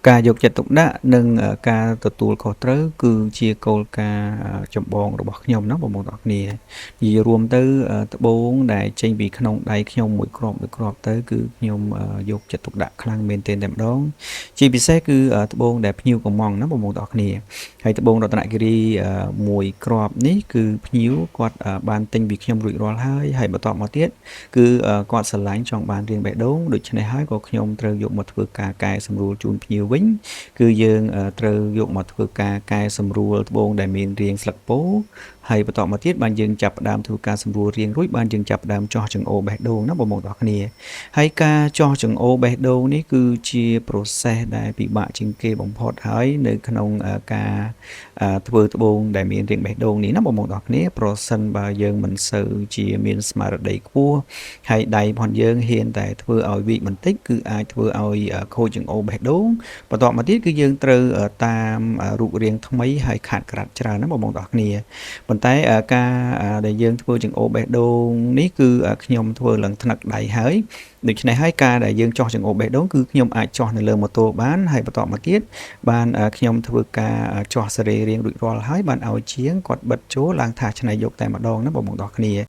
Cả dụcចិត្តទុកដាក់និងការទទួលខុសត្រូវគឺជាគោលការណ៍ចម្បងរបស់ខ្ញុំណាបងប្អូនទាំងអស់គ្នានិយាយរួមទៅត្បូងដែលចេញពីក្នុងដៃខ្ញុំមួយគ្រាប់ទៅគឺខ្ញុំយកចិត្តទុកដាក់ខ្លាំងមែនទែនតែម្ដងជាពិសេសគឺត្បូងដែលភ្ញៀវកំងណាបងប្អូនទាំងអស់គ្នាហើយត្បូងរតនគិរីមួយគ្រាប់នេះគឺភ្ញៀវគាត់បានទិញពីខ្ញុំរួចរាល់ហើយបន្តមកទៀតគឺគាត់ស្រឡាញ់ចង់បានរៀងបេះដូងដូច្នេះហើយក៏ខ្ញុំត្រូវយកមកធ្វើការកែសម្រួលជូនភ្ញៀវវិញគឺយើងត្រូវយកមកធ្វើការកែសម្រួលត្បូងដែលមានរាងស្លឹកពោធិ៍ហើយបន្តមកទៀតបានយើងចាប់ផ្ដើមធ្វើការសម្រួលរាងរួចបានយើងចាប់ផ្ដើមចោះចង្អូបេះដូងណាបងប្អូនទាំងគ្នាហើយការចោះចង្អូបេះដូងនេះគឺជា process ដែលពិបាកជាងគេបំផុតហើយនៅក្នុងការធ្វើត្បូងដែលមានរាងបេះដូងនេះណាបងប្អូនទាំងគ្នាប្រសិនបើយើងមិនសូវជាមានស្មារតីខ្ពស់ហើយដៃរបស់យើងហ៊ានតែធ្វើឲ្យវិបន្តិចគឺអាចធ្វើឲ្យខូចចង្អូបេះដូងបន្តមកទៀតគឺយើងត្រូវតាមរូបរាងថ្មីហើយខាតក្រាត់ច្រើនណាបងប្អូនទាំងគ្នាប៉ុន្តែការដែលយើងធ្វើចង្អូបេះដូងនេះគឺខ្ញុំធ្វើឡើងថ្នឹកដៃហើយដូច្នេះហើយការដែលយើងចោះចង្អូបបេះដូងគឺខ្ញុំអាចចោះនៅលើម៉ូតូបានហើយបន្តមកទៀតបានខ្ញុំធ្វើការចោះសរីរាង្គរួចរាល់ហើយបានឲ្យជាងគាត់បិទចូលឡើងថាឆ្នៃយកតែម្ដងណាបងប្អូនទាំងគ្នា